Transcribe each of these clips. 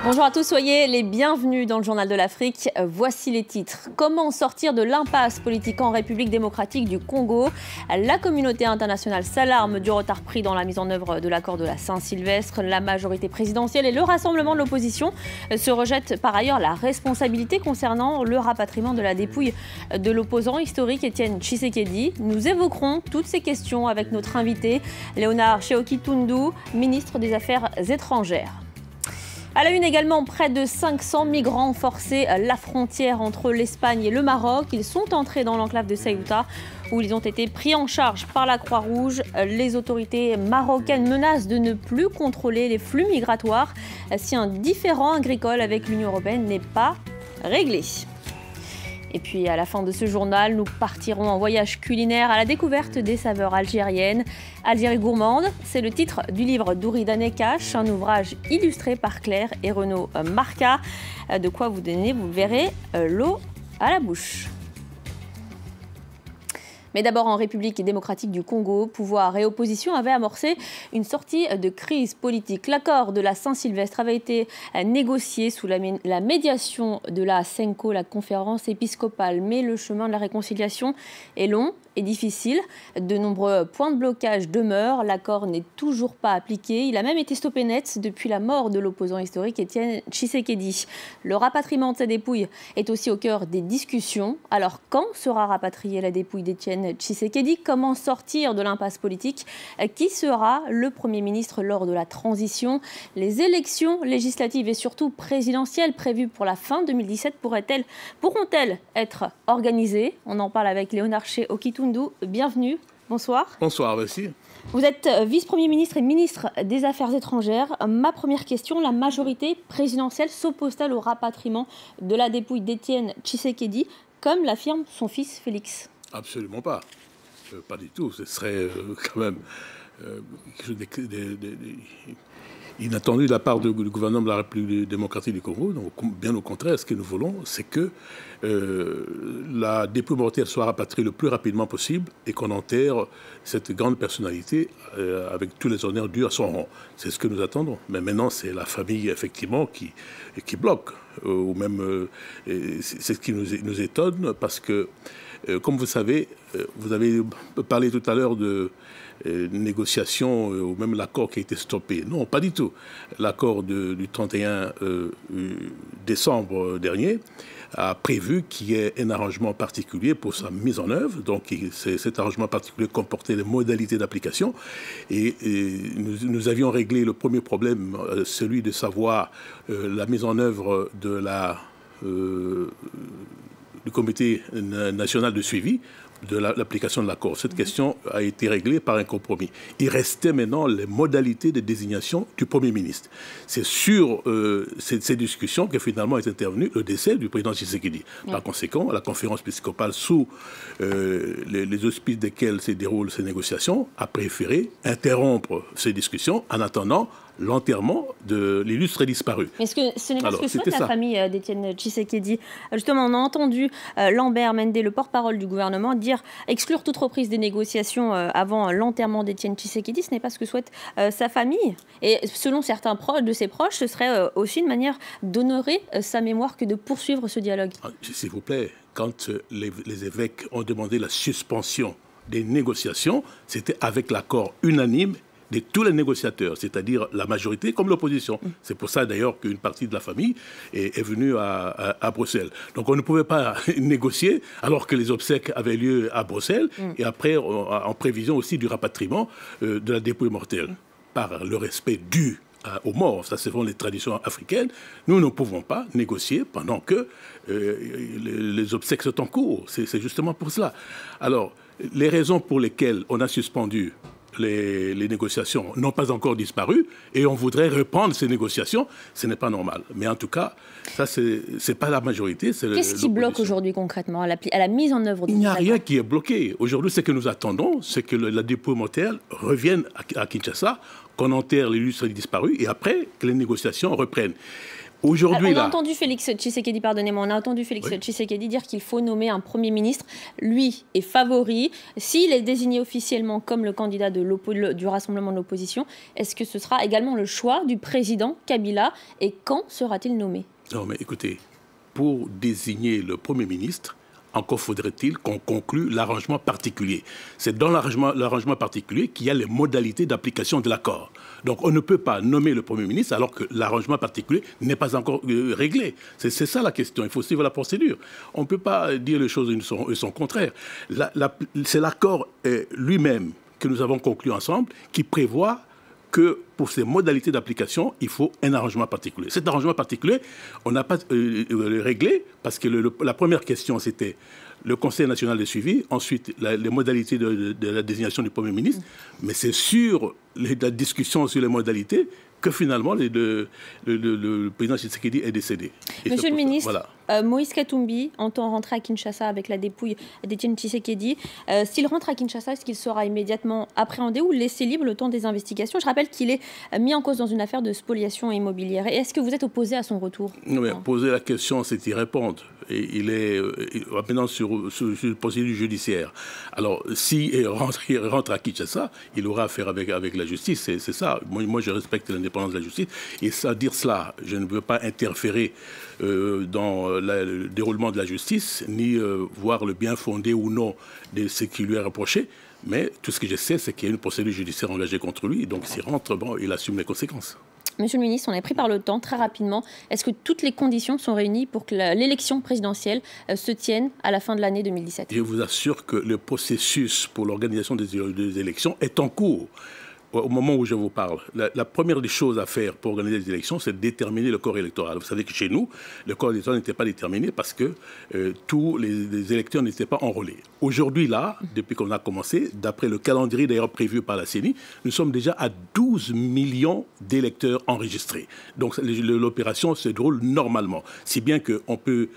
Bonjour à tous, soyez les bienvenus dans le Journal de l'Afrique. Voici les titres. Comment sortir de l'impasse politique en République démocratique du Congo? La communauté internationale s'alarme du retard pris dans la mise en œuvre de l'accord de la Saint-Sylvestre. La majorité présidentielle et le rassemblement de l'opposition se rejettent par ailleurs la responsabilité concernant le rapatriement de la dépouille de l'opposant historique Étienne Tshisekedi. Nous évoquerons toutes ces questions avec notre invité, Léonard Sheoki-Tundu, ministre des Affaires étrangères. À la une également, près de 500 migrants ont forcé la frontière entre l'Espagne et le Maroc. Ils sont entrés dans l'enclave de Ceuta où ils ont été pris en charge par la Croix-Rouge. Les autorités marocaines menacent de ne plus contrôler les flux migratoires si un différend agricole avec l'Union européenne n'est pas réglé. Et puis à la fin de ce journal, nous partirons en voyage culinaire à la découverte des saveurs algériennes. Algérie gourmande, c'est le titre du livre d'Ourida Nekash, un ouvrage illustré par Claire et Renaud Marca. De quoi vous donner, vous verrez, l'eau à la bouche. Mais d'abord, en République démocratique du Congo, pouvoir et opposition avaient amorcé une sortie de crise politique. L'accord de la Saint-Sylvestre avait été négocié sous la médiation de la CENCO, la conférence épiscopale. Mais le chemin de la réconciliation est long et difficile. De nombreux points de blocage demeurent. L'accord n'est toujours pas appliqué. Il a même été stoppé net depuis la mort de l'opposant historique Étienne Tshisekedi. Le rapatriement de sa dépouille est aussi au cœur des discussions. Alors, quand sera rapatriée la dépouille d'Étienne Tshisekedi? Comment sortir de l'impasse politique? Qui sera le Premier ministre lors de la transition? Les élections législatives et surtout présidentielles prévues pour la fin 2017 pourront-elles être organisées? On en parle avec Léonard Sheoki-Tundu. Bienvenue. Bonsoir. Bonsoir, merci. Vous êtes vice-premier ministre et ministre des Affaires étrangères. Ma première question, la majorité présidentielle s'oppose-t-elle au rapatriement de la dépouille d'Étienne Tshisekedi, comme l'affirme son fils Félix? Absolument pas. Pas du tout. Ce serait quand même inattendu de la part du gouvernement de la République démocratique du Congo. Donc, bien au contraire, ce que nous voulons, c'est que la dépouille mortelle soit rapatriée le plus rapidement possible et qu'on enterre cette grande personnalité avec tous les honneurs dus à son rang. C'est ce que nous attendons. Mais maintenant, c'est la famille, effectivement, qui bloque. Ou même, c'est ce qui nous étonne parce que, comme vous savez, vous avez parlé tout à l'heure de négociations ou même l'accord qui a été stoppé. Non, pas du tout. L'accord du 31 décembre dernier a prévu qu'il y ait un arrangement particulier pour sa mise en œuvre. Donc, cet arrangement particulier comportait les modalités d'application. Et nous avions réglé le premier problème, celui de savoir la mise en œuvre du comité national de suivi de l'application de l'accord. Cette question a été réglée par un compromis. Il restait maintenant les modalités de désignation du Premier ministre. C'est sur ces discussions que finalement est intervenu le décès du président Tshisekedi. Par conséquent, la conférence épiscopale, sous les auspices desquels se déroulent ces négociations, a préféré interrompre ces discussions en attendant l'enterrement de l'illustre disparu. Est-ce que ce n'est pas ce que souhaite la famille d'Étienne Tshisekedi? Justement, on a entendu Lambert Mende, le porte-parole du gouvernement, dire exclure toute reprise des négociations avant l'enterrement d'Étienne Tshisekedi. Ce n'est pas ce que souhaite sa famille. Et selon certains de ses proches, ce serait aussi une manière d'honorer sa mémoire que de poursuivre ce dialogue. S'il vous plaît, quand les évêques ont demandé la suspension des négociations, c'était avec l'accord unanime de tous les négociateurs, c'est-à-dire la majorité comme l'opposition. C'est pour ça d'ailleurs qu'une partie de la famille est venue à Bruxelles. Donc on ne pouvait pas négocier alors que les obsèques avaient lieu à Bruxelles et après en prévision aussi du rapatriement de la dépouille mortelle. Par le respect dû aux morts, ça c'est vraiment les traditions africaines, nous ne pouvons pas négocier pendant que les obsèques sont en cours. C'est justement pour cela. Alors, les raisons pour lesquelles on a suspendu les négociations n'ont pas encore disparu et on voudrait reprendre ces négociations, ce n'est pas normal. Mais en tout cas, ça, c'est pas la majorité. Qu'est-ce qui bloque aujourd'hui concrètement à la mise en œuvre de Il n'y a rien qui est bloqué. Aujourd'hui, ce que nous attendons, c'est que la dépouille mortelle revienne à Kinshasa, qu'on enterre l'illustre disparu et après que les négociations reprennent. Aujourd'hui, on a entendu Félix Tshisekedi, pardonnez-moi, on a entendu Félix Tshisekedi dire qu'il faut nommer un Premier ministre. Lui est favori. S'il est désigné officiellement comme le candidat du Rassemblement de l'opposition, est-ce que ce sera également le choix du président Kabila? Et quand sera-t-il nommé? Non, mais écoutez, pour désigner le Premier ministre, encore faudrait-il qu'on conclue l'arrangement particulier. C'est dans l'arrangement particulier qu'il y a les modalités d'application de l'accord. Donc on ne peut pas nommer le Premier ministre alors que l'arrangement particulier n'est pas encore réglé. C'est ça la question, il faut suivre la procédure. On ne peut pas dire les choses et son contraire. C'est l'accord lui-même que nous avons conclu ensemble qui prévoit que pour ces modalités d'application, il faut un arrangement particulier. Cet arrangement particulier, on n'a pas réglé parce que la première question, c'était le Conseil national de suivi, ensuite les modalités de la désignation du Premier ministre, mais c'est sur la discussion sur les modalités que finalement le président Tshisekedi est décédé. Monsieur le ministre, Moïse Katumbi entend rentrer à Kinshasa avec la dépouille d'Étienne Tshisekedi. S'il rentre à Kinshasa, est-ce qu'il sera immédiatement appréhendé ou laissé libre le temps des investigations? Je rappelle qu'il est mis en cause dans une affaire de spoliation immobilière. Et est-ce que vous êtes opposé à son retour? Non, mais poser la question, c'est y répondre. Et il est maintenant sur une procédure judiciaire. Alors, s'il rentre à Kinshasa, il aura affaire avec la justice. C'est ça. Moi, je respecte l'indépendance de la justice. Et ça, dire cela, je ne veux pas interférer dans le déroulement de la justice, ni voir le bien fondé ou non de ce qui lui est reproché. Mais tout ce que je sais, c'est qu'il y a une procédure judiciaire engagée contre lui. Donc, s'il rentre, il assume les conséquences. Monsieur le ministre, on est pris par le temps, très rapidement. Est-ce que toutes les conditions sont réunies pour que l'élection présidentielle se tienne à la fin de l'année 2017? Je vous assure que le processus pour l'organisation des élections est en cours. Au moment où je vous parle, la première des choses à faire pour organiser les élections, c'est de déterminer le corps électoral. Vous savez que chez nous, le corps électoral n'était pas déterminé parce que tous les électeurs n'étaient pas enrôlés. Aujourd'hui, là, depuis qu'on a commencé, d'après le calendrier d'ailleurs prévu par la CENI, nous sommes déjà à 12 millions d'électeurs enregistrés. Donc l'opération se déroule normalement. Si bien qu'on peut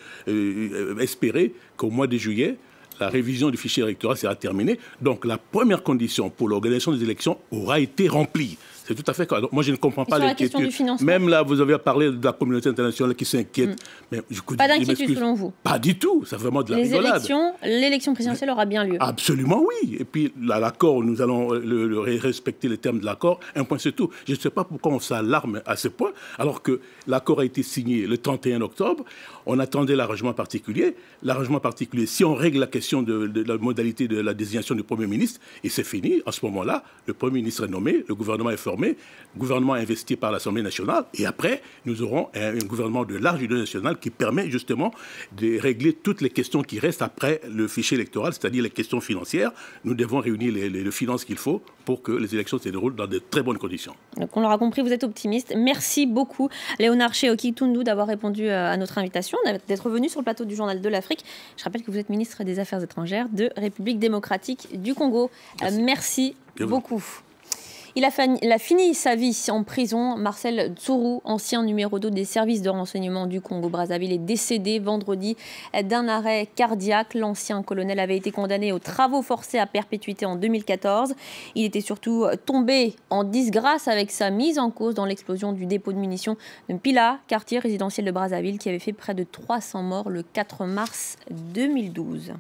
espérer qu'au mois de juillet, la révision du fichier électoral sera terminée. Donc la première condition pour l'organisation des élections aura été remplie. C'est tout à fait correct. Moi, je ne comprends pas l'inquiétude. Même là, vous avez parlé de la communauté internationale qui s'inquiète. Mais, pas d'inquiétude selon vous? Pas du tout. C'est vraiment de la rigolade. L'élection présidentielle aura bien lieu. Absolument oui. Et puis l'accord, nous allons respecter les termes de l'accord. Un point, c'est tout. Je ne sais pas pourquoi on s'alarme à ce point, alors que l'accord a été signé le 31 octobre. On attendait l'arrangement particulier. L'arrangement particulier, si on règle la question de la modalité de la désignation du Premier ministre, et c'est fini, en ce moment-là, le Premier ministre est nommé, le gouvernement est formé, le gouvernement investi par l'Assemblée nationale, et après, nous aurons un gouvernement de large unité nationale qui permet justement de régler toutes les questions qui restent après le fichier électoral, c'est-à-dire les questions financières. Nous devons réunir les finances qu'il faut pour que les élections se déroulent dans de très bonnes conditions. Donc on l'aura compris, vous êtes optimiste. Merci beaucoup, Léonard Sheoki-Tundu, d'avoir répondu à notre invitation, d'être venu sur le plateau du Journal de l'Afrique. Je rappelle que vous êtes ministre des Affaires étrangères de République démocratique du Congo. Merci beaucoup. Il a fini sa vie en prison. Marcel Tsuru, ancien numéro 2 des services de renseignement du Congo-Brazzaville, est décédé vendredi d'un arrêt cardiaque. L'ancien colonel avait été condamné aux travaux forcés à perpétuité en 2014. Il était surtout tombé en disgrâce avec sa mise en cause dans l'explosion du dépôt de munitions de Mpila, quartier résidentiel de Brazzaville, qui avait fait près de 300 morts le 4 mars 2012.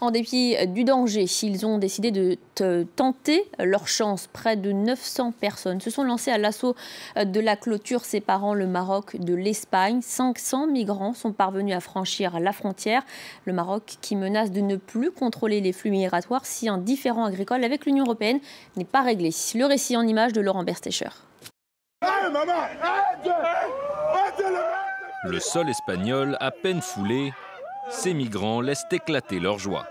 En dépit du danger, ils ont décidé de tenter leur chance. Près de 900 personnes se sont lancées à l'assaut de la clôture séparant le Maroc de l'Espagne. 500 migrants sont parvenus à franchir la frontière. Le Maroc qui menace de ne plus contrôler les flux migratoires si un différend agricole avec l'Union européenne n'est pas réglé. Le récit en images de Laurent Berstecher. Le sol espagnol à peine foulé, ces migrants laissent éclater leur joie.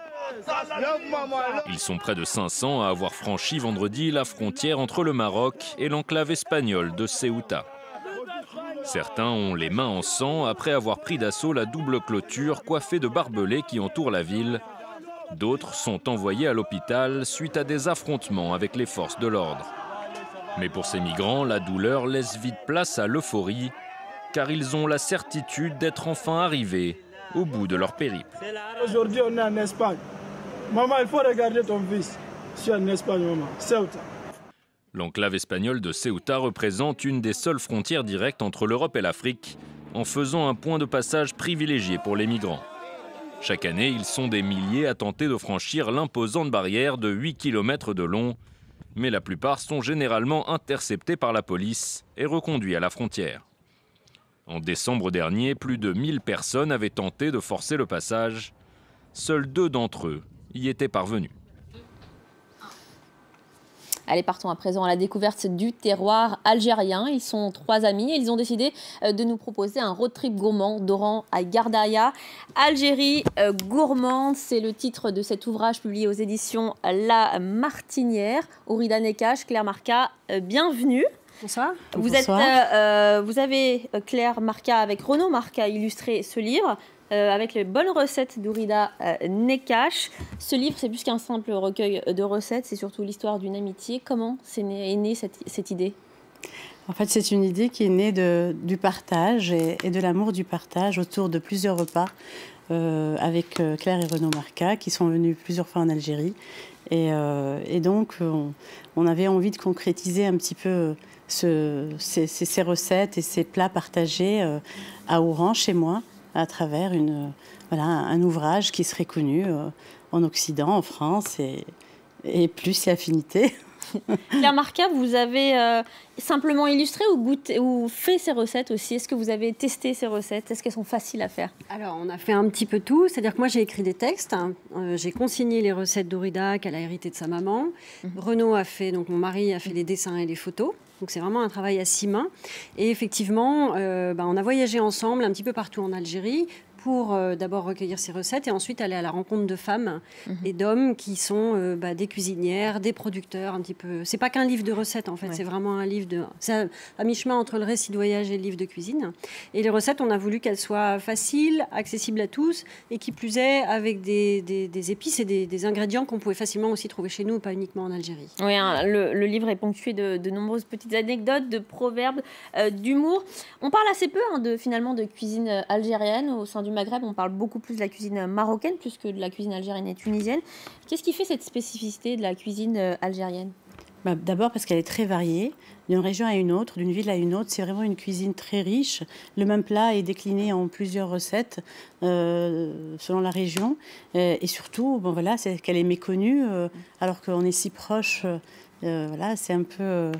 Ils sont près de 500 à avoir franchi vendredi la frontière entre le Maroc et l'enclave espagnole de Ceuta. Certains ont les mains en sang après avoir pris d'assaut la double clôture coiffée de barbelés qui entoure la ville. D'autres sont envoyés à l'hôpital suite à des affrontements avec les forces de l'ordre. Mais pour ces migrants, la douleur laisse vite place à l'euphorie, car ils ont la certitude d'être enfin arrivés au bout de leur périple. Aujourd'hui, on est en Espagne. Maman, il faut regarder ton fils. Je suis en Espagne, maman. Ceuta. L'enclave espagnole de Ceuta représente une des seules frontières directes entre l'Europe et l'Afrique, en faisant un point de passage privilégié pour les migrants. Chaque année, ils sont des milliers à tenter de franchir l'imposante barrière de 8 km de long, mais la plupart sont généralement interceptés par la police et reconduits à la frontière. En décembre dernier, plus de 1000 personnes avaient tenté de forcer le passage. Seuls 2 d'entre eux y étaient parvenus. Allez, partons à présent à la découverte du terroir algérien. Ils sont 3 amis et ils ont décidé de nous proposer un road trip gourmand d'Oran à Gardaïa. Algérie gourmande, c'est le titre de cet ouvrage publié aux éditions La Martinière. Ourida Nekache, Claire Marca, bienvenue. Bonsoir. Vous avez, Claire Marca, avec Renaud Marca, illustré ce livre. Avec les bonnes recettes d'Ourida Nekache. Ce livre, c'est plus qu'un simple recueil de recettes, c'est surtout l'histoire d'une amitié. Comment est née cette idée? En fait, c'est une idée qui est née du partage et de l'amour du partage autour de plusieurs repas avec Claire et Renaud Marca, qui sont venus plusieurs fois en Algérie. Et donc, on avait envie de concrétiser un petit peu ces recettes et ces plats partagés à Oran, chez moi, à travers un ouvrage qui serait connu en Occident, en France, et plus et affinité. Claire Marca, vous avez simplement illustré ou fait ces recettes aussi? Est-ce que vous avez testé ces recettes? Est-ce qu'elles sont faciles à faire? Alors, on a fait un petit peu tout. C'est-à-dire que moi, j'ai écrit des textes. J'ai consigné les recettes d'Ourida qu'elle a héritées de sa maman. Renaud a fait, donc mon mari a fait les dessins et les photos. Donc, c'est vraiment un travail à 6 mains. Et effectivement, on a voyagé ensemble un petit peu partout en Algérie pour d'abord recueillir ces recettes et ensuite aller à la rencontre de femmes et d'hommes qui sont des cuisinières, des producteurs un petit peu. C'est pas qu'un livre de recettes en fait, c'est vraiment un livre de... C'est à mi-chemin entre le récit de voyage et le livre de cuisine. Et les recettes, on a voulu qu'elles soient faciles, accessibles à tous et qui plus est avec des épices et des ingrédients qu'on pouvait facilement aussi trouver chez nous, pas uniquement en Algérie. Oui, hein, le livre est ponctué de nombreuses petites anecdotes, de proverbes, d'humour. On parle assez peu finalement de cuisine algérienne au sein du Maghreb. On parle beaucoup plus de la cuisine marocaine plus que de la cuisine algérienne et tunisienne. Qu'est-ce qui fait cette spécificité de la cuisine algérienne? D'abord parce qu'elle est très variée, d'une région à une autre, d'une ville à une autre. C'est vraiment une cuisine très riche. Le même plat est décliné en plusieurs recettes selon la région. Et surtout, c'est qu'elle est méconnue alors qu'on est si proche. C'est un peu...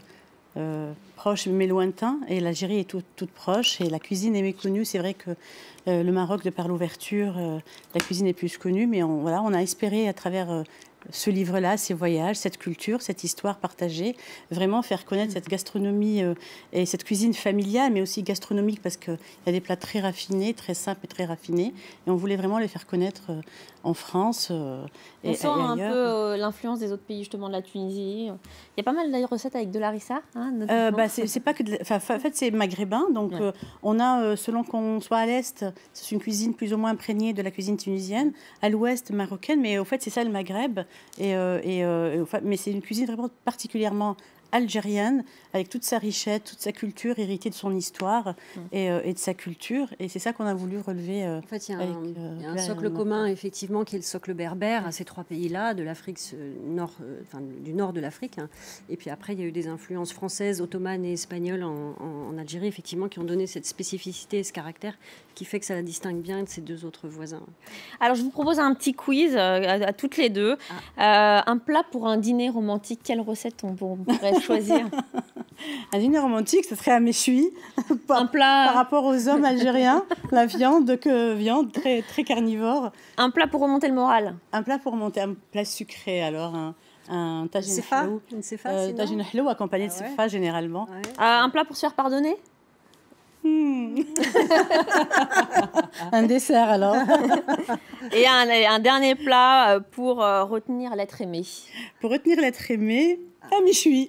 proche mais lointain, et l'Algérie est toute proche et la cuisine est méconnue. C'est vrai que le Maroc, de par l'ouverture, la cuisine est plus connue, mais on a espéré à travers ce livre-là, ces voyages, cette culture, cette histoire partagée, vraiment faire connaître cette gastronomie et cette cuisine familiale, mais aussi gastronomique, parce qu'il y a des plats très raffinés, très simples et très raffinés, et on voulait vraiment les faire connaître en France et sent un peu l'influence des autres pays, justement de la Tunisie. Il y a pas mal de recettes avec de l'harissa. C'est pas que en fait, c'est maghrébin, donc on a, selon qu'on soit à l'est, c'est une cuisine plus ou moins imprégnée de la cuisine tunisienne, à l'ouest marocaine, mais au fait c'est ça le Maghreb, mais c'est une cuisine vraiment particulièrement algérienne, avec toute sa richesse, toute sa culture, héritée de son histoire et de sa culture. Et c'est ça qu'on a voulu relever. En fait, il y a un socle commun, effectivement, qui est le socle berbère à ces 3 pays-là, de l'Afrique du nord de l'Afrique. Et puis après, il y a eu des influences françaises, ottomanes et espagnoles en Algérie, effectivement, qui ont donné cette spécificité et ce caractère qui fait que ça la distingue bien de ses 2 autres voisins. Alors, je vous propose un petit quiz à toutes les deux. Un plat pour un dîner romantique, quelle recette on pourrait choisir? Un dîner romantique, ce serait un méchoui par rapport aux hommes algériens. La viande très, très carnivore. Un plat pour remonter le moral. Un plat pour remonter, un plat sucré, alors un tagine halou. Tagine halou accompagné de sefa généralement. Un plat pour se faire pardonner. Un dessert alors. Et un dernier plat pour retenir l'être aimé. Pour retenir l'être aimé, un méchoui.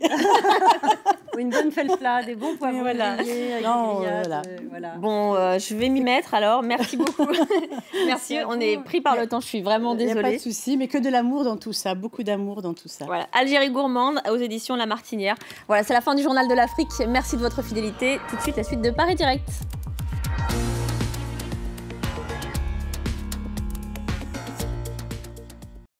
Une bonne felfla, des bons poivrons grillés avec grillades, Bon, je vais m'y mettre alors. Merci beaucoup. Merci, on est pris par le temps. Je suis vraiment désolée. Il n'y a pas de souci, mais que de l'amour dans tout ça, beaucoup d'amour dans tout ça. Voilà, Algérie gourmande aux éditions La Martinière. Voilà, c'est la fin du Journal de l'Afrique. Merci de votre fidélité. Tout de suite, la suite de Paris Direct.